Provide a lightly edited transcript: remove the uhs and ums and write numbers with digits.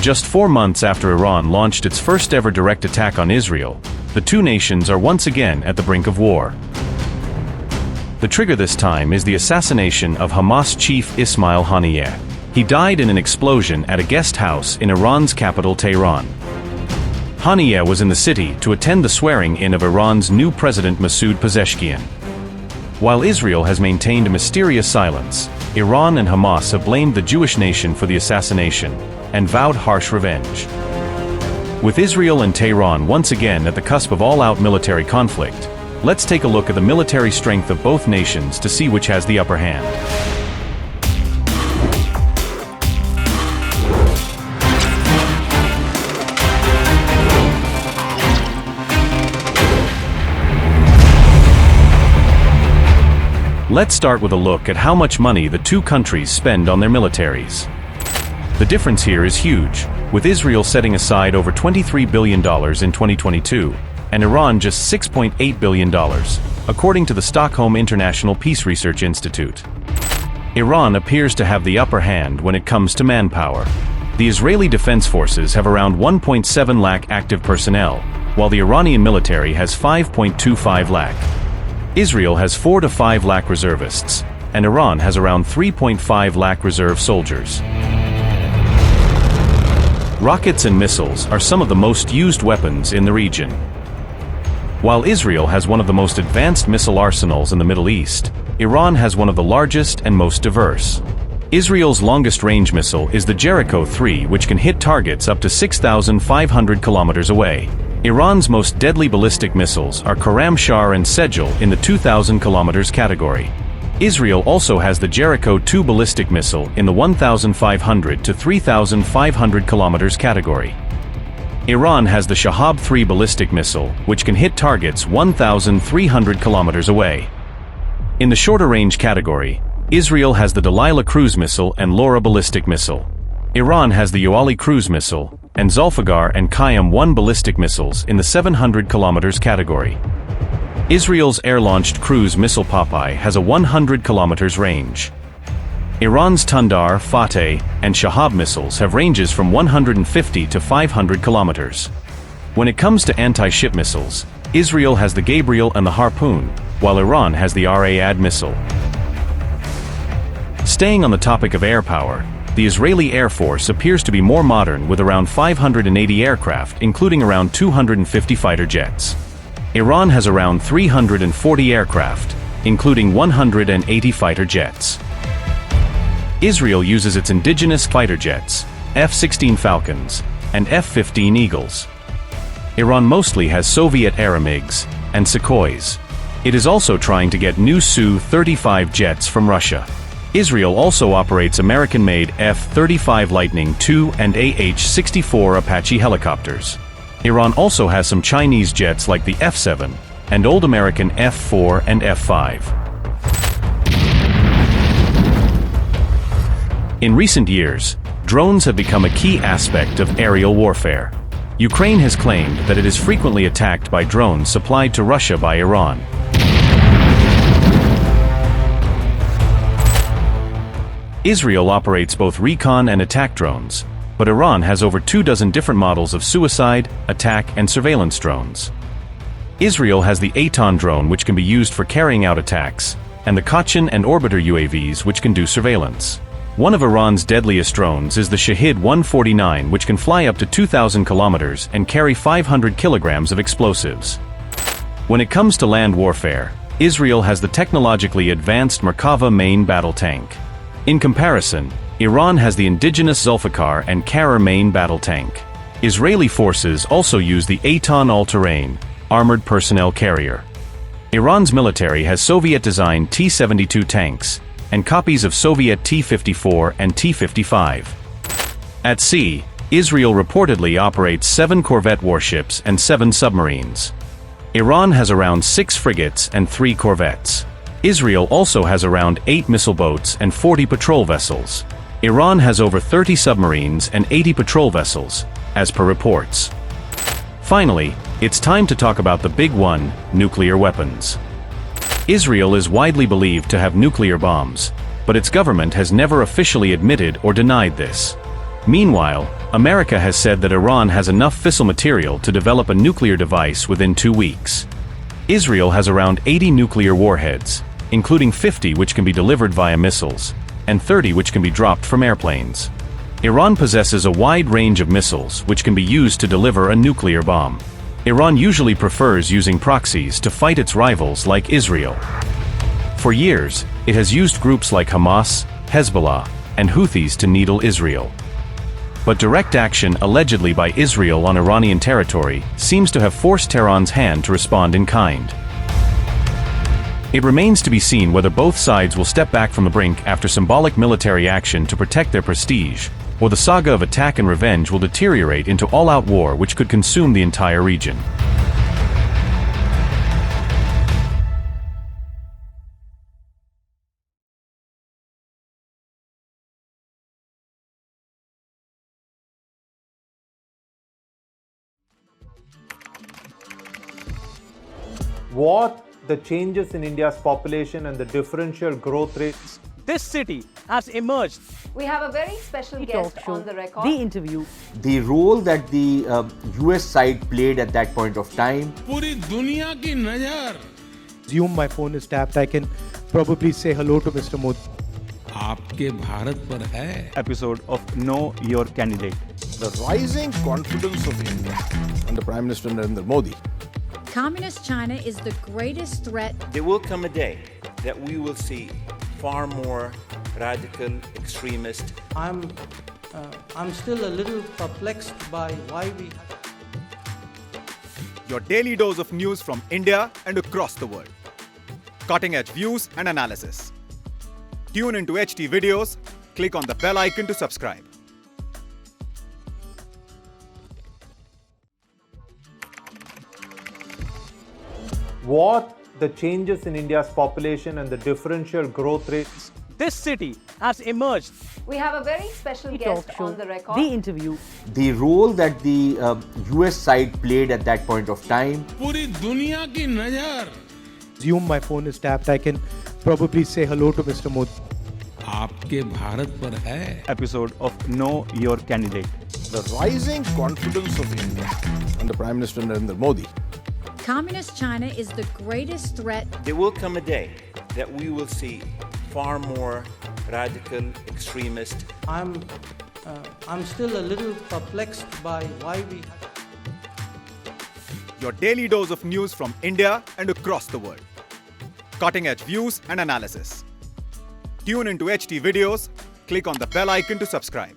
Just 4 months after Iran launched its first-ever direct attack on Israel, the two nations are once again at the brink of war. The trigger this time is the assassination of Hamas chief Ismail Haniyeh. He died in an explosion at a guest house in Iran's capital Tehran. Haniyeh was in the city to attend the swearing-in of Iran's new President Masoud Pezeshkian. While Israel has maintained a mysterious silence, Iran and Hamas have blamed the Jewish nation for the assassination and vowed harsh revenge. With Israel and Tehran once again at the cusp of all-out military conflict, let's take a look at the military strength of both nations to see which has the upper hand. Let's start with a look at how much money the two countries spend on their militaries. The difference here is huge, with Israel setting aside over $23 billion in 2022, and Iran just $6.8 billion, according to the Stockholm International Peace Research Institute. Iran appears to have the upper hand when it comes to manpower. The Israeli Defense Forces have around 1.7 lakh active personnel, while the Iranian military has 5.25 lakh. Israel has 4 to 5 lakh reservists, and Iran has around 3.5 lakh reserve soldiers. Rockets and missiles are some of the most used weapons in the region. While Israel has one of the most advanced missile arsenals in the Middle East, Iran has one of the largest and most diverse. Israel's longest-range missile is the Jericho-3, which can hit targets up to 6,500 kilometers away. Iran's most deadly ballistic missiles are Khorramshahr and Sejal in the 2,000 kilometers category. Israel also has the Jericho-2 ballistic missile in the 1,500 to 3,500 kilometers category. Iran has the Shahab-3 ballistic missile, which can hit targets 1,300 kilometers away. In the shorter-range category, Israel has the Delilah cruise missile and Laura ballistic missile. Iran has the Yoali cruise missile and Zulfiqar and Qayyum-1 ballistic missiles in the 700 kilometers category. Israel's air-launched cruise missile Popeye has a 100 kilometers range. Iran's Tundar, Fateh, and Shahab missiles have ranges from 150 to 500 kilometers. When it comes to anti-ship missiles, Israel has the Gabriel and the Harpoon, while Iran has the Ra'ad missile. Staying on the topic of air power, the Israeli Air Force appears to be more modern with around 580 aircraft, including around 250 fighter jets. Iran has around 340 aircraft, including 180 fighter jets. Israel uses its indigenous fighter jets, F-16 Falcons, and F-15 Eagles. Iran mostly has Soviet-era MiGs and Sukhois. It is also trying to get new Su-35 jets from Russia. Israel also operates American-made F-35 Lightning II and AH-64 Apache helicopters. Iran also has some Chinese jets like the F-7 and old American F-4 and F-5. In recent years, drones have become a key aspect of aerial warfare. Ukraine has claimed that it is frequently attacked by drones supplied to Russia by Iran. Israel operates both recon and attack drones, but Iran has over 24 different models of suicide, attack, and surveillance drones. Israel has the Aton drone, which can be used for carrying out attacks, and the Kachin and Orbiter UAVs, which can do surveillance. One of Iran's deadliest drones is the Shahid 149, which can fly up to 2,000 kilometers and carry 500 kilograms of explosives. When it comes to land warfare, Israel has the technologically advanced Merkava main battle tank. In comparison, Iran has the indigenous Zulfiqar and Karar main battle tank. Israeli forces also use the Aton all-terrain, armored personnel carrier. Iran's military has Soviet-designed T-72 tanks, and copies of Soviet T-54 and T-55. At sea, Israel reportedly operates 7 corvette warships and 7 submarines. Iran has around 6 frigates and 3 corvettes. Israel also has around 8 missile boats and 40 patrol vessels. Iran has over 30 submarines and 80 patrol vessels, as per reports. Finally, it's time to talk about the big one, nuclear weapons. Israel is widely believed to have nuclear bombs, but its government has never officially admitted or denied this. Meanwhile, America has said that Iran has enough fissile material to develop a nuclear device within 2 weeks. Israel has around 80 nuclear warheads, including 50 which can be delivered via missiles, and 30 which can be dropped from airplanes. Iran possesses a wide range of missiles which can be used to deliver a nuclear bomb. Iran usually prefers using proxies to fight its rivals like Israel. For years, it has used groups like Hamas, Hezbollah, and Houthis to needle Israel. But direct action allegedly by Israel on Iranian territory seems to have forced Tehran's hand to respond in kind. It remains to be seen whether both sides will step back from the brink after symbolic military action to protect their prestige, or the saga of attack and revenge will deteriorate into all-out war which could consume the entire region. What the changes in India's population and the differential growth rates. This city has emerged. We have a very special guest on the record. The interview. The role that the US side played at that point of time. पूरी दुनिया की नजर Assume my phone is tapped. I can probably say hello to Mr. Modi. आपके भारत पर है. Episode of Know Your Candidate. The rising confidence of India under Prime Minister Narendra Modi. Communist China is the greatest threat. There will come a day that we will see far more radical extremist. I'm still a little perplexed by why we. Your daily dose of news from India and across the world. Cutting edge views and analysis. Tune into HT videos. Click on the bell icon to subscribe. What the changes in India's population and the differential growth rates. This city has emerged. We have a very special guest on the record. The interview. The role that the US side played at that point of time. पूरी दुनिया की नजर Assume my phone is tapped. I can probably say hello to Mr. Modi. आपके भारत पर है. Episode of Know Your Candidate. The rising confidence of India under Prime Minister Narendra Modi. Communist China is the greatest threat. There will come a day that we will see far more radical extremist. I'm still a little perplexed by why we. Your daily dose of news from India and across the world. Cutting edge views and analysis. Tune into HT videos. Click on the bell icon to subscribe.